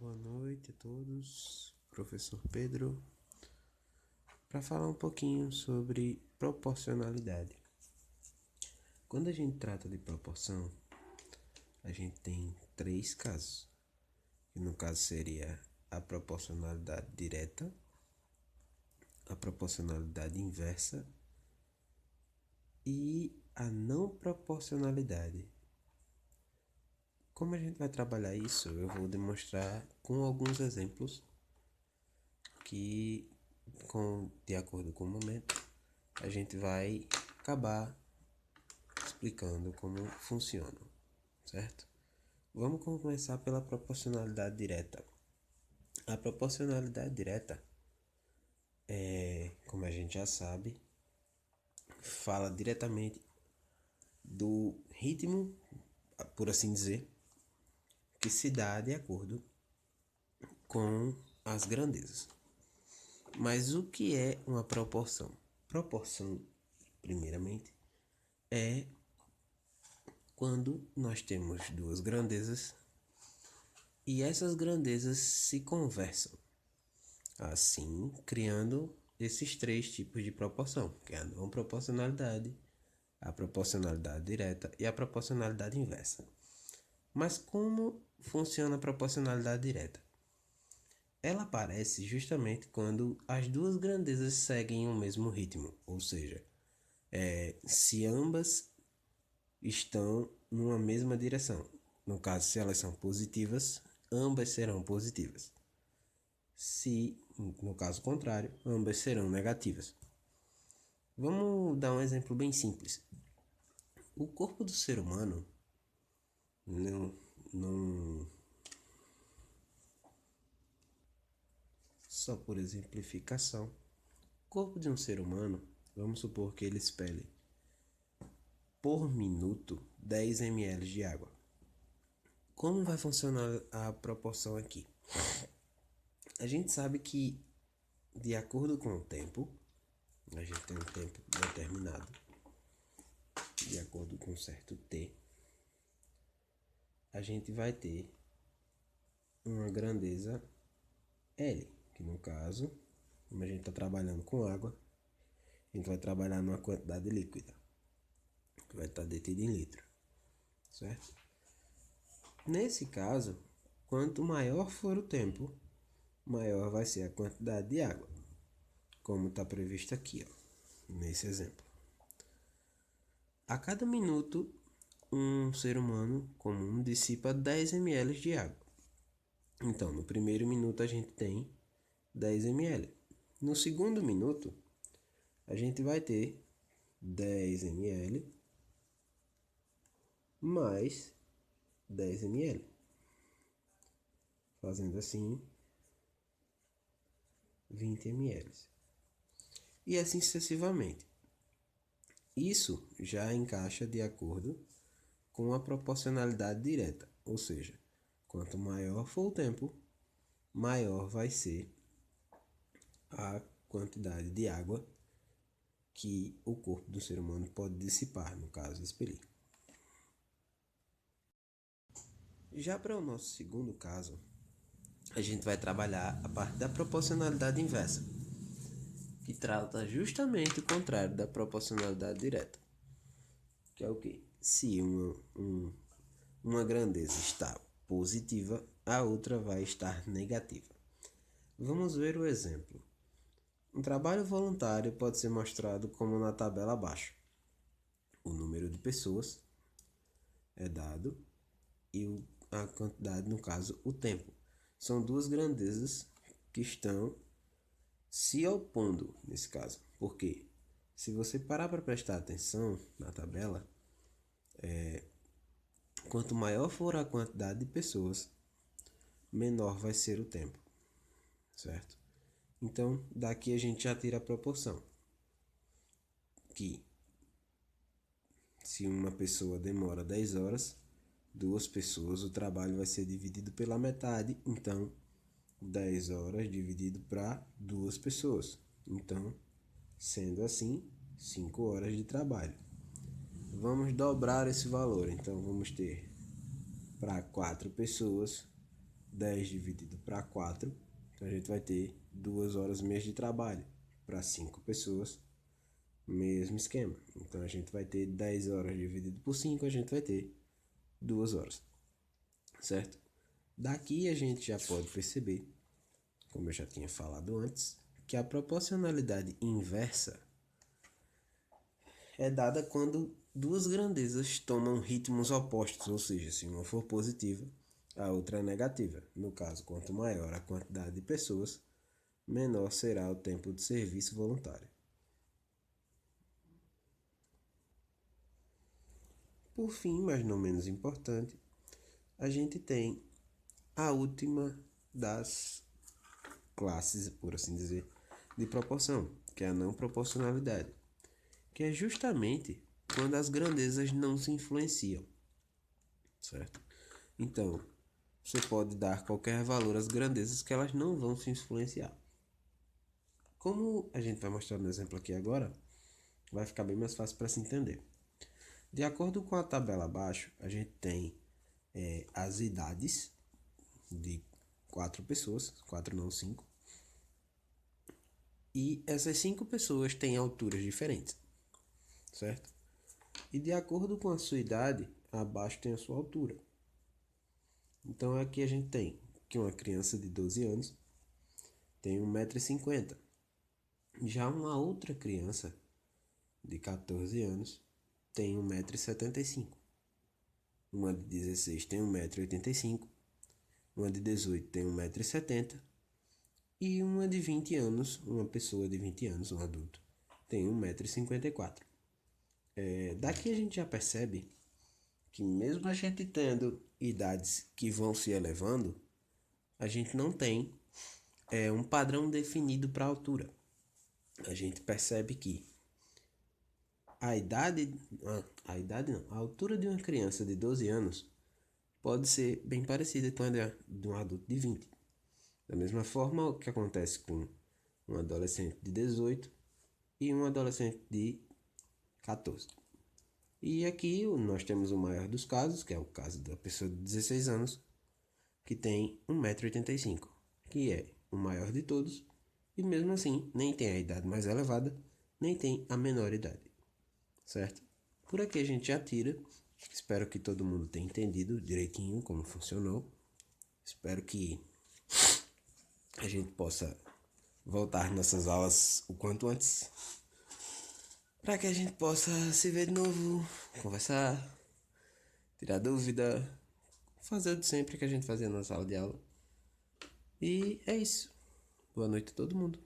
Boa noite a todos, professor Pedro, para falar um pouquinho sobre proporcionalidade. Quando a gente trata de proporção, a gente tem três casos, que no caso seria a proporcionalidade direta, a proporcionalidade inversa e a não proporcionalidade. Como a gente vai trabalhar isso, eu vou demonstrar com alguns exemplos que, de acordo com o momento, a gente vai acabar explicando como funcionam, certo? Vamos começar pela proporcionalidade direta. A proporcionalidade direta, como a gente já sabe, fala diretamente do ritmo, por assim dizer, que se dá de acordo com as grandezas. Mas o que é uma proporção? Proporção, primeiramente, é quando nós temos duas grandezas e essas grandezas se conversam, assim criando esses três tipos de proporção, que é a não proporcionalidade, a proporcionalidade direta e a proporcionalidade inversa. Mas como funciona a proporcionalidade direta? Ela aparece justamente quando as duas grandezas seguem o mesmo ritmo, ou seja, se ambas estão numa mesma direção. No caso, se elas são positivas, ambas serão positivas. Se, no caso contrário, ambas serão negativas. Vamos dar um exemplo bem simples. O corpo do ser humano não só por exemplificação, o corpo de um ser humano, vamos supor que ele expele por minuto 10 ml de água. Como vai funcionar a proporção aqui? A gente sabe que, de acordo com o tempo, a gente tem um tempo determinado, de acordo com um certo T, a gente vai ter uma grandeza L, que no caso, como a gente está trabalhando com água, a gente vai trabalhar numa quantidade líquida, que vai estar detida em litro, certo? Nesse caso, quanto maior for o tempo, maior vai ser a quantidade de água, como está previsto aqui, ó, nesse exemplo. A cada minuto, um ser humano comum dissipa 10 ml de água. Então, no primeiro minuto a gente tem 10 ml. No segundo minuto, a gente vai ter 10 ml mais 10 ml. Fazendo assim, 20 ml. E assim sucessivamente. Isso já encaixa de acordo com a proporcionalidade direta, ou seja, quanto maior for o tempo, maior vai ser a quantidade de água que o corpo do ser humano pode dissipar, no caso, expelir. Já para o nosso segundo caso, a gente vai trabalhar a parte da proporcionalidade inversa, que trata justamente o contrário da proporcionalidade direta, que é o que? Se uma grandeza está positiva, a outra vai estar negativa. Vamos ver o exemplo. Um trabalho voluntário pode ser mostrado como na tabela abaixo. O número de pessoas é dado e a quantidade, no caso, o tempo. São duas grandezas que estão se opondo nesse caso. Por quê? Se você parar para prestar atenção na tabela, quanto maior for a quantidade de pessoas, menor vai ser o tempo, certo? Então, daqui a gente já tira a proporção, que se uma pessoa demora 10 horas, duas pessoas, o trabalho vai ser dividido pela metade, então 10 horas dividido para duas pessoas. Então, sendo assim, 5 horas de trabalho. Vamos dobrar esse valor, então vamos ter para 4 pessoas 10 dividido para 4, então a gente vai ter 2 horas mês de trabalho. Para 5 pessoas, mesmo esquema. Então a gente vai ter 10 horas dividido por 5, a gente vai ter 2 horas, certo? Daqui a gente já pode perceber, como eu já tinha falado antes, que a proporcionalidade inversa é dada quando duas grandezas tomam ritmos opostos, ou seja, se uma for positiva, a outra é negativa. No caso, quanto maior a quantidade de pessoas, menor será o tempo de serviço voluntário. Por fim, mas não menos importante, a gente tem a última das classes, por assim dizer, de proporção, que é a não proporcionalidade, que é justamente quando as grandezas não se influenciam, certo? Então, você pode dar qualquer valor às grandezas que elas não vão se influenciar. Como a gente vai mostrar no exemplo aqui agora, vai ficar bem mais fácil para se entender. De acordo com a tabela abaixo, a gente tem as idades de 4 pessoas, 4 não 5, e essas 5 pessoas têm alturas diferentes, certo? E de acordo com a sua idade, abaixo tem a sua altura. Então aqui a gente tem que uma criança de 12 anos tem 1,50 m. Já uma outra criança de 14 anos tem 1,75 m. Uma de 16 tem 1,85 m. Uma de 18 tem 1,70 m. E uma de 20 anos, uma pessoa de 20 anos, um adulto, tem 1,54 m. Daqui a gente já percebe que mesmo a gente tendo idades que vão se elevando, a gente não tem um padrão definido para a altura. A gente percebe que a altura de uma criança de 12 anos pode ser bem parecida com a de um adulto de 20. Da mesma forma, o que acontece com um adolescente de 18 e um adolescente de 14. E aqui nós temos o maior dos casos, que é o caso da pessoa de 16 anos, que tem 1,85 m, que é o maior de todos, e mesmo assim nem tem a idade mais elevada, nem tem a menor idade, certo? Por aqui a gente já tira. Espero que todo mundo tenha entendido direitinho como funcionou. Espero que a gente possa voltar nessas aulas o quanto antes, para que a gente possa se ver de novo, conversar, tirar dúvida, fazer o de sempre que a gente fazia na sala de aula. E é isso. Boa noite a todo mundo.